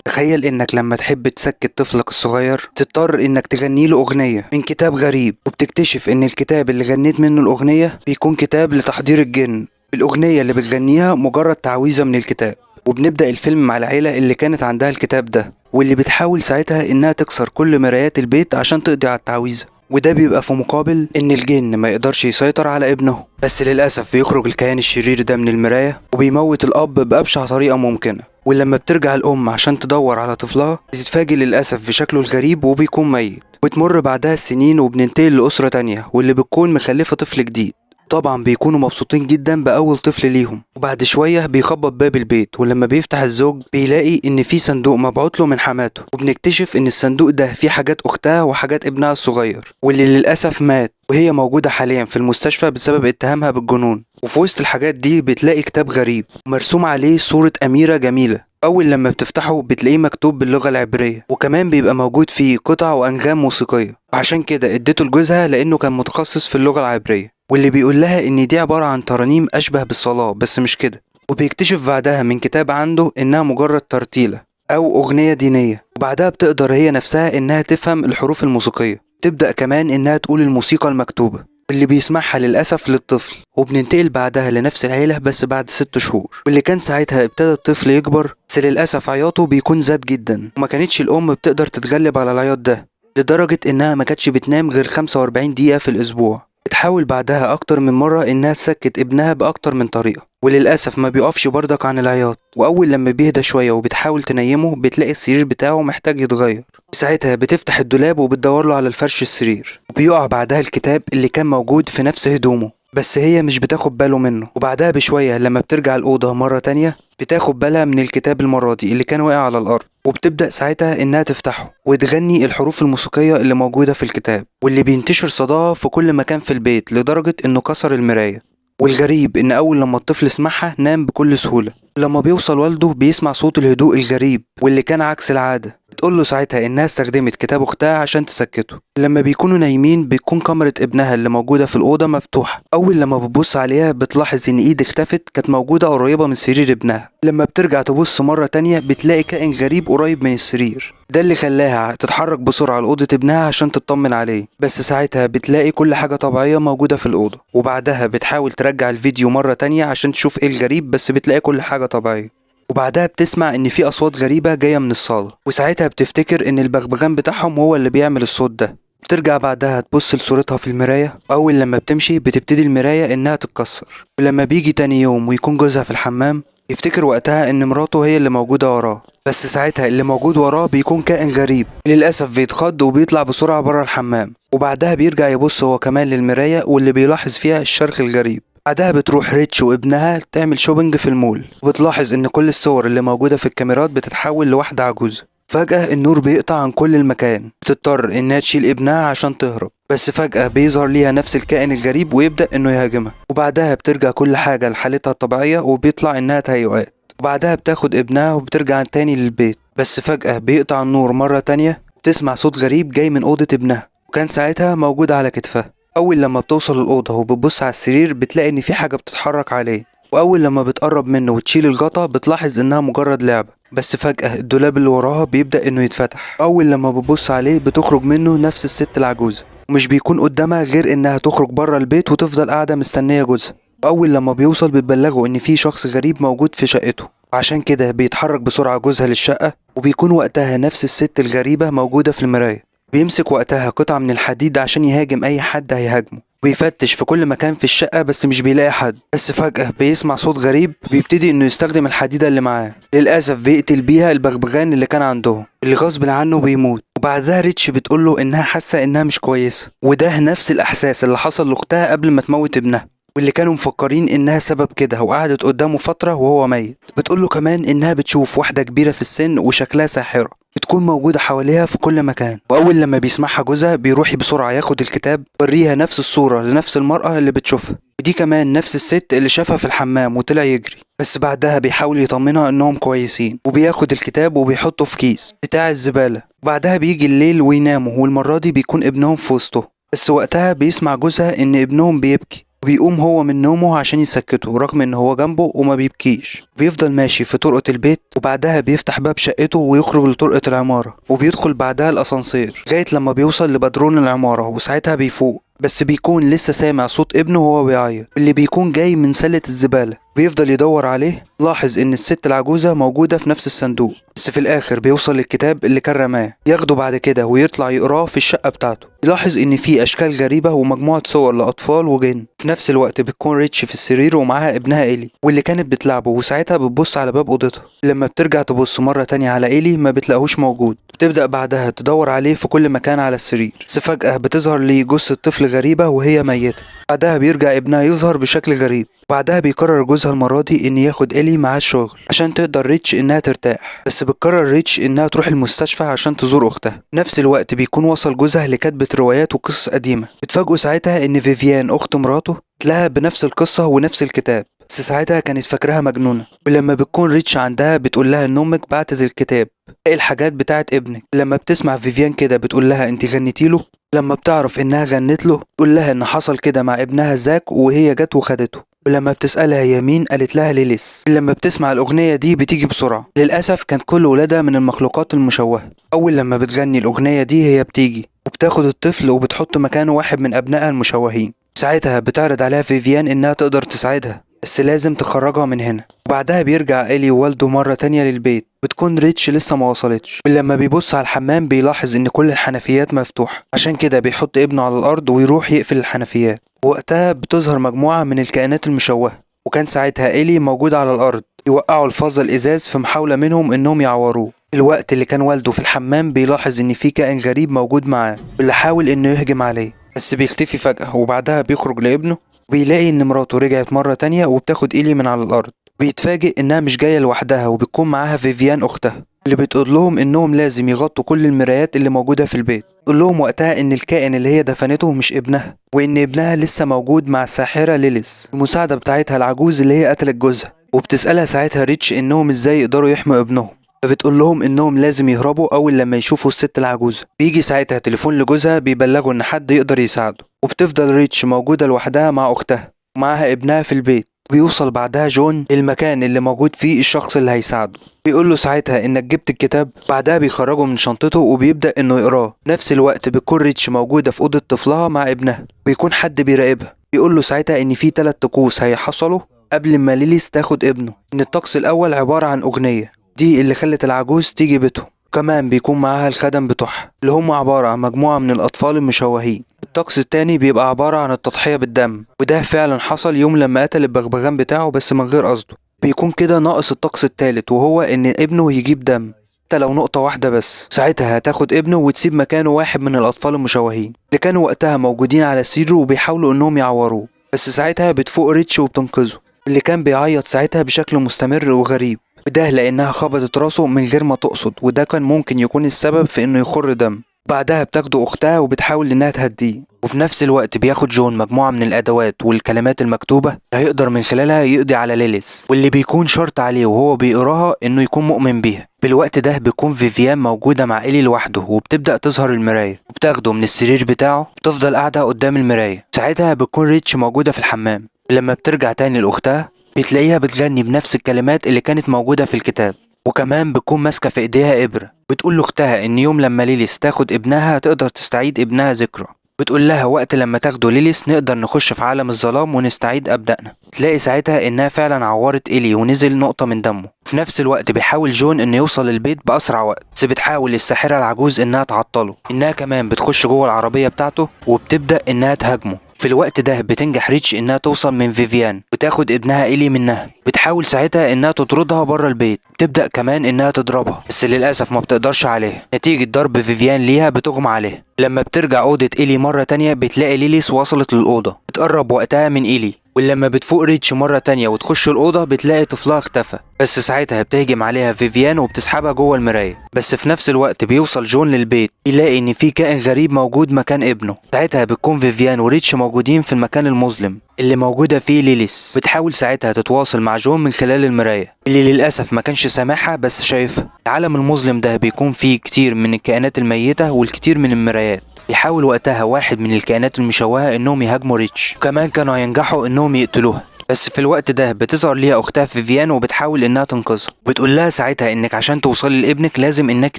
تخيل انك لما تحب تسكت طفلك الصغير تضطر انك تغني له اغنية من كتاب غريب، وبتكتشف ان الكتاب اللي غنيت منه الاغنية بيكون كتاب لتحضير الجن. الاغنية اللي بتغنيها مجرد تعويذة من الكتاب. وبنبدأ الفيلم مع العيلة اللي كانت عندها الكتاب ده، واللي بتحاول ساعتها انها تكسر كل مرايات البيت عشان تقضي على التعويذة، وده بيبقى في مقابل ان الجن ما يقدرش يسيطر على ابنه. بس للأسف بيخرج الكيان الشرير ده من المراية وبيموت الأب بأبشع طريقة ممكنة. ولما بترجع الأم عشان تدور على طفلها بتتفاجئ للأسف بشكله الغريب وبيكون ميت. وتمر بعدها السنين وبننتقل لأسرة تانية واللي بتكون مخلفة طفل جديد. طبعا بيكونوا مبسوطين جدا بأول طفل ليهم. وبعد شوية بيخبط باب البيت، ولما بيفتح الزوج بيلاقي إن في صندوق مبعوت له من حماته، وبنكتشف إن الصندوق ده فيه حاجات أختها وحاجات ابنها الصغير واللي للأسف مات، وهي موجودة حاليا في المستشفى بسبب اتهامها بالجنون. وفي وسط الحاجات دي بتلاقي كتاب غريب مرسوم عليه صورة أميرة جميلة. أول لما بتفتحه بتلاقيه مكتوب باللغة العبرية، وكمان بيبقى موجود فيه قطع وأنغام موسيقية، وعشان كده اديته لجوزها لأنه كان متخصص في اللغة العبرية، واللي بيقول لها إن دي عبارة عن ترانيم أشبه بالصلاة بس مش كده. وبيكتشف بعدها من كتاب عنده إنها مجرد ترتيلة أو أغنية دينية، وبعدها بتقدر هي نفسها إنها تفهم الحروف الموسيقية. تبدأ كمان إنها تقول الموسيقى المكتوبة اللي بيسمعها للأسف للطفل. وبننتقل بعدها لنفس العيلة بس بعد 6 شهور، واللي كان ساعتها ابتدى الطفل يكبر، بس للأسف عياطه بيكون زاد جدا، وما كانتش الأم بتقدر تتغلب على العياط ده، لدرجة إنها ما كانتش بتنام غير 45 دقيقة في الأسبوع. بتحاول بعدها أكتر من مرة إنها تسكت ابنها بأكتر من طريقة، وللأسف ما بيقفش برضك عن العياط. وأول لما بيهدى شوية وبتحاول تنيمه بتلاقي السرير بتاعه محتاج يتغير. ساعتها بتفتح الدولاب وبتدور له على الفرش السرير، وبيقع بعدها الكتاب اللي كان موجود في نفس هدومه، بس هي مش بتاخد باله منه. وبعدها بشوية لما بترجع الأوضة مرة تانية بتاخد بالها من الكتاب المرة دي اللي كان واقع على الأرض، وبتبدأ ساعتها إنها تفتحه وتغني الحروف الموسيقية اللي موجودة في الكتاب، واللي بينتشر صداها في كل مكان في البيت لدرجة إنه كسر المراية. والغريب إن أول لما الطفل سمعها نام بكل سهولة. لما بيوصل والده بيسمع صوت الهدوء الغريب واللي كان عكس العادة. بتقول له ساعتها إنها استخدمت كتاب أختها عشان تسكته. لما بيكونوا نايمين بتكون كاميرا ابنها اللي موجودة في الأوضة مفتوحة. أول لما بتبص عليها بتلاحظ إن إيد اختفت كانت موجودة قريبة من سرير ابنها. لما بترجع تبص مرة تانية بتلاقي كائن غريب قريب من السرير، ده اللي خلاها تتحرك بسرعة لأوضة ابنها عشان تطمن عليه. بس ساعتها بتلاقي كل حاجة طبيعية موجودة في الأوضة، وبعدها بتحاول ترجع الفيديو مرة تانية عشان تشوف إيه الغريب، بس بتلاقي كل حاجة طبيعية. وبعدها بتسمع ان في اصوات غريبة جاية من الصالة، وساعتها بتفتكر ان البغبغان بتاعهم هو اللي بيعمل الصوت ده. بترجع بعدها تبص لصورتها في المراية، واول لما بتمشي بتبتدي المراية انها تتكسر. ولما بيجي تاني يوم ويكون جوزها في الحمام يفتكر وقتها ان مراته هي اللي موجودة وراه، بس ساعتها اللي موجود وراه بيكون كائن غريب. للأسف بيتخض وبيطلع بسرعة بره الحمام، وبعدها بيرجع يبص هو كمان للمراية واللي بيلاحظ فيها الشرخ الغريب. بعدها بتروح ريتش وابنها تعمل شوبينج في المول، وبتلاحظ ان كل الصور اللي موجودة في الكاميرات بتتحول لواحدة عجوزة. فجأة النور بيقطع عن كل المكان، بتضطر انها تشيل ابنها عشان تهرب، بس فجأة بيظهر ليها نفس الكائن الغريب ويبدأ انه يهاجمها. وبعدها بترجع كل حاجة لحالتها الطبيعية وبيطلع انها تهيؤات. وبعدها بتاخد ابنها وبترجع تاني للبيت، بس فجأة بيقطع النور مرة تانية. بتسمع صوت غريب جاي من أوضة ابنها، وكان ساعتها موجود على كتفها. أول لما بتوصل الأوضة وبتبص على السرير بتلاقي إن في حاجة بتتحرك عليه، وأول لما بتقرب منه وتشيل الغطا بتلاحظ إنها مجرد لعبة. بس فجأة الدولاب اللي وراها بيبدأ إنه يتفتح. أول لما بتبص عليه بتخرج منه نفس الست العجوزة، ومش بيكون قدامها غير إنها تخرج بره البيت وتفضل قاعدة مستنية جوزها. وأول لما بيوصل بتبلغه إن في شخص غريب موجود في شقته، وعشان كده بيتحرك بسرعة جوزها للشقة، وبيكون وقتها نفس الست الغريبة موجودة في المراية. بيمسك وقتها قطعة من الحديد عشان يهاجم أي حد هيهاجمه، ويفتش في كل مكان في الشقة بس مش بيلاقي حد. بس فجأة بيسمع صوت غريب، بيبتدي إنه يستخدم الحديدة اللي معاه. للأسف بيقتل بيها البغبغان اللي كان عندهم اللي غصب عنه بيموت. وبعدها ريتش بتقوله إنها حاسة إنها مش كويسة، وده نفس الإحساس اللي حصل لأختها قبل ما تموت ابنها، واللي كانوا مفكرين إنها سبب كده، وقعدت قدامه فترة وهو ميت. بتقوله كمان إنها بتشوف واحدة كبيرة في السن وشكلها ساحرة بتكون موجودة حواليها في كل مكان. وأول لما بيسمعها جوزها بيروح بسرعة ياخد الكتاب ويوريها نفس الصورة لنفس المرأة اللي بتشوفها، ودي كمان نفس الست اللي شافها في الحمام وطلع يجري. بس بعدها بيحاول يطمنها انهم كويسين، وبياخد الكتاب وبيحطه في كيس بتاع الزبالة. وبعدها بيجي الليل ويناموا، والمرة دي بيكون ابنهم في وسطه. بس وقتها بيسمع جوزها ان ابنهم بيبكي، وبيقوم هو من نومه عشان يسكته رغم ان هو جنبه وما بيبكيش. بيفضل ماشي في طرقة البيت وبعدها بيفتح باب شقته ويخرج لطرقة العمارة وبيدخل بعدها الاسانسير لغاية لما بيوصل لبدرون العمارة وساعتها بيفوق، بس بيكون لسه سامع صوت ابنه وهو بيعيط اللي بيكون جاي من سلة الزبالة. بيفضل يدور عليه، لاحظ ان الست العجوزة موجودة في نفس الصندوق، بس في الاخر بيوصل للكتاب اللي كان رماه ياخده بعد كده ويطلع يقراه في الشقة بتاعته. يلاحظ ان في اشكال غريبة ومجموعة صور لاطفال وجن. في نفس الوقت بتكون ريتش في السرير ومعاها ابنها إيلي واللي كانت بتلعبه، وساعتها بتبص على باب اوضتها. لما بترجع تبص مرة تانية على إيلي ما بتلاقوش موجود. بتبدأ بعدها تدور عليه في كل مكان على السرير، بس فجأة بتظهر ليه جثة طفل غريبة وهي ميتة. بعدها بيرجع ابنها يظهر بشكل غريب. بعدها بيقرر جوزها المرة دي ان ياخد إيلي معاه الشغل عشان تقدر ريتش انها ترتاح، بس بتقرر ريتش انها تروح المستشفى عشان تزور اختها. نفس الوقت بيكون وصل جوزها لكتبة روايات وقصص قديمة. بتفاجئوا ساعتها ان فيفيان اخت مراته تلاقيها بنفس القصة ونفس الكتاب، بس ساعتها كانت فاكراها مجنونة. ولما بتكون ريتش عندها بتقول لها ان امك بعتت الكتاب ايه الحاجات بتاعت ابنك. لما بتسمع فيفيان كده بتقول لها انت غنيتي له. لما بتعرف انها غنت له تقول لها ان حصل كده مع ابنها زاك وهي جت وخدته. ولما بتسألها هي مين قالت لها ليليس. لما بتسمع الأغنية دي بتيجي بسرعة. للأسف كانت كل ولادها من المخلوقات المشوهة. أول لما بتغني الأغنية دي هي بتيجي وبتاخد الطفل وبتحط مكانه واحد من أبنائها المشوهين. ساعتها بتعرض عليها فيفيان إنها تقدر تساعدها بس لازم تخرجها من هنا. وبعدها بيرجع إيلي ووالده مرة تانية للبيت. بتكون ريتش لسه ما وصلتش، ولما بيبص على الحمام بيلاحظ ان كل الحنفيات مفتوحة، عشان كده بيحط ابنه على الارض ويروح يقفل الحنفيات. وقتها بتظهر مجموعة من الكائنات المشوهة، وكان ساعتها إيلي موجود على الارض. يوقعوا الفازة الازاز في محاولة منهم انهم يعوروه. الوقت اللي كان والده في الحمام بيلاحظ ان في كائن غريب موجود معاه واللي حاول انه يهجم عليه، بس بيختفي فجأة. وبعدها بيخرج لابنه وبيلاقي ان مراته رجعت مرة تانية وبتاخد إيلي من على الارض. بيتفاجئ انها مش جاية لوحدها وبتكون معاها فيفيان اختها اللي بتقول لهم انهم لازم يغطوا كل المرايات اللي موجودة في البيت. تقول لهم وقتها ان الكائن اللي هي دفنته مش ابنها، وان ابنها لسه موجود مع الساحرة ليليس المساعدة بتاعتها العجوز اللي هي قتلت جوزها. وبتسألها ساعتها ريتش انهم ازاي يقدروا يحموا ابنهم، فبتقول لهم انهم لازم يهربوا اول لما يشوفوا الست العجوزة. بيجي ساعتها تليفون لجوزها بيبلغوا ان حد يقدر يساعده. وبتفضل ريتش موجودة لوحدها مع اختها ومعاها ابنها في البيت. بيوصل بعدها جون المكان اللي موجود فيه الشخص اللي هيساعده. بيقول له ساعتها انك جبت الكتاب. بعدها بيخرجه من شنطته وبيبدأ انه يقراه. نفس الوقت بتكون ريتش موجودة في أوضة طفلها مع ابنها. بيكون حد بيراقبها. بيقول له ساعتها ان في 3 طقوس هيحصلوا قبل ما ليليس تاخد ابنه. ان الطقس الاول عبارة عن اغنية دي اللي خلت العجوز تيجي بيتهم. كمان بيكون معاها الخدم بتوعها اللي هم عبارة عن مجموعة من الأطفال المشوهين. الطقس التاني بيبقى عبارة عن التضحية بالدم، وده فعلا حصل يوم لما قتل البغبغان بتاعه بس من غير قصده. بيكون كده ناقص الطقس التالت وهو ان ابنه يجيب دم حتى لو نقطة واحدة بس. ساعتها هتاخد ابنه وتسيب مكانه واحد من الأطفال المشوهين اللي كانوا وقتها موجودين على سريره وبيحاولوا انهم يعوروه. بس ساعتها بتفوق ريتش وبتنقذه اللي كان بيعيط ساعتها بشكل مستمر وغريب، وده لأنها خبطت راسه من غير ما تقصد، وده كان ممكن يكون السبب في إنه يخر دم. بعدها بتاخده أختها وبتحاول إنها تهديه. وفي نفس الوقت بياخد جون مجموعة من الأدوات والكلمات المكتوبة اللي هيقدر من خلالها يقضي على ليليس، واللي بيكون شرط عليه وهو بيقراها إنه يكون مؤمن بيها. في الوقت ده بيكون فيفيان موجودة مع إيلي لوحده وبتبدأ تظهر المراية، وبتاخده من السرير بتاعه وبتفضل قاعدة قدام المراية. ساعتها بتكون ريتش موجودة في الحمام. لما بترجع تاني لأختها بتلاقيها بتغني بنفس الكلمات اللي كانت موجودة في الكتاب، وكمان بتكون ماسكة في ايديها إبرة. بتقول لأختها إن يوم لما ليليس تاخد ابنها هتقدر تستعيد ابنها ذكرى. بتقول لها وقت لما تاخده ليليس نقدر نخش في عالم الظلام ونستعيد أبنائنا. تلاقي ساعتها إنها فعلا عورت إيلي ونزل نقطة من دمه. في نفس الوقت بيحاول جون إنه يوصل البيت بأسرع وقت، بس بتحاول الساحرة العجوز إنها تعطله. إنها كمان بتخش جوه العربية بتاعته وبتبدأ إنها تهاجمه. في الوقت ده بتنجح ريتش انها توصل من فيفيان وتاخد ابنها إيلي منها. بتحاول ساعتها انها تطردها بره البيت، تبدأ كمان انها تضربها بس للأسف ما بتقدرش عليها. نتيجة ضرب فيفيان ليها بتغمى عليها. لما بترجع أوضة إيلي مرة تانية بتلاقي ليليس وصلت للأوضة. بتقرب وقتها من إيلي، ولما بتفوق ريتش مرة تانية وتخش الأوضة بتلاقي طفلها اختفى. بس ساعتها بتهجم عليها فيفيان وبتسحبها جوه المراية. بس في نفس الوقت بيوصل جون للبيت يلاقي ان في كائن غريب موجود مكان ابنه. ساعتها بتكون فيفيان وريتش موجودين في المكان المظلم اللي موجودة فيه ليليس. بتحاول ساعتها تتواصل مع جون من خلال المراية اللي للأسف ما كانش سامعها بس شايفها. العالم المظلم ده بيكون فيه كتير من الكائنات الميتة والكتير من المرايات. بيحاول وقتها واحد من الكائنات المشوهة انهم يهاجموا ريتش، وكمان كانوا هينجحوا انهم يقتلوها. بس في الوقت ده بتظهر ليها اختها فيفيان وبتحاول انها تنقذها، وبتقول لها ساعتها انك عشان توصلي لابنك لازم انك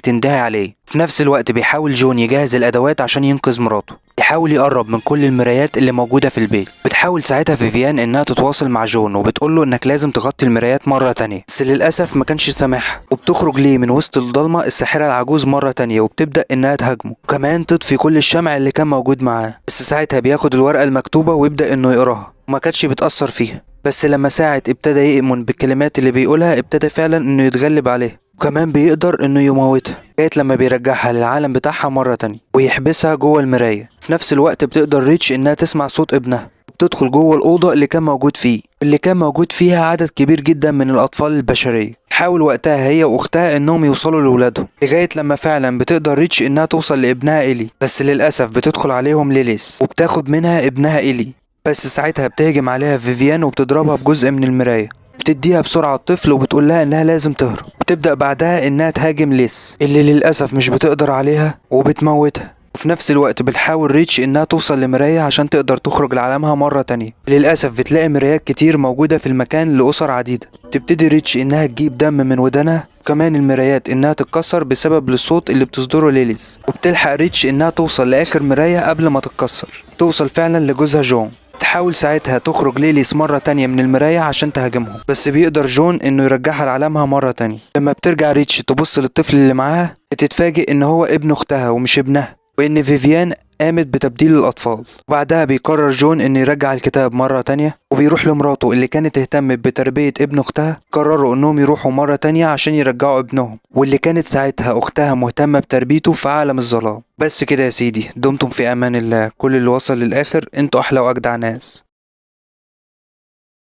تندهي عليه. في نفس الوقت بيحاول جون يجهز الادوات عشان ينقذ مراته. بيحاول يقرب من كل المرايات اللي موجودة في البيت. بتحاول ساعتها فيفيان انها تتواصل مع جون وبتقوله انك لازم تغطي المرايات مرة تانية، بس للأسف ما كانش سامعها. وبتخرج ليه من وسط الضلمة الساحرة العجوز مرة تانية وبتبدأ انها تهاجمه، وكمان تطفي كل الشمع اللي كان موجود معاه. بس ساعتها بياخد الورقة المكتوبة ويبدأ انه يقراها، وما كانتش بتأثر فيها. بس لما ساعة ابتدى يؤمن بالكلمات اللي بيقولها ابتدى فعلا انه يتغلب عليه، وكمان بيقدر انه يموتها لغاية لما بيرجعها للعالم بتاعها مرة تانية ويحبسها جوه المراية. في نفس الوقت بتقدر ريتش انها تسمع صوت ابنها، بتدخل جوه الأوضة اللي كان موجود فيه، اللي كان موجود فيها عدد كبير جدا من الأطفال البشرية. حاول وقتها هي وأختها انهم يوصلوا لولادهم، لغاية لما فعلا بتقدر ريتش انها توصل لابنها إيلي. بس للأسف بتدخل عليهم ليليس وبتاخد منها ابنها إيلي. بس ساعتها بتهجم عليها فيفيان وبتضربها بجزء من المراية، بتديها بسرعة الطفل وبتقول لها انها لازم تهرب. بتبدأ بعدها انها تهاجم ليس اللي للأسف مش بتقدر عليها وبتموتها. وفي نفس الوقت بتحاول ريتش انها توصل لمراية عشان تقدر تخرج لعالمها مرة تانية. للأسف بتلاقي مرايات كتير موجودة في المكان لأسر عديدة. تبتدي ريتش انها تجيب دم من ودانها، كمان المرايات انها تتكسر بسبب الصوت اللي بتصدره ليليس. وبتلحق ريتش انها توصل لآخر مراية قبل ما تتكسر، توصل فعلا لجوزها جون. تحاول ساعتها تخرج ليليس مرة تانية من المراية عشان تهاجمهم، بس بيقدر جون انه يرجعها لعالمها مرة تانية. لما بترجع ريتش تبص للطفل اللي معاها بتتفاجئ ان هو ابن اختها ومش ابنها، وان فيفيان قامت بتبديل الأطفال. وبعدها بيقرر جون إنه يرجع الكتاب مرة تانية، وبيروح لمراته اللي كانت اهتمت بتربية ابن أختها. قرروا إنهم يروحوا مرة تانية عشان يرجعوا ابنهم، واللي كانت ساعتها أختها مهتمة بتربيته في عالم الظلام. بس كده يا سيدي، دمتم في أمان الله. كل اللي وصل للآخر انتوا أحلى وأجدع ناس.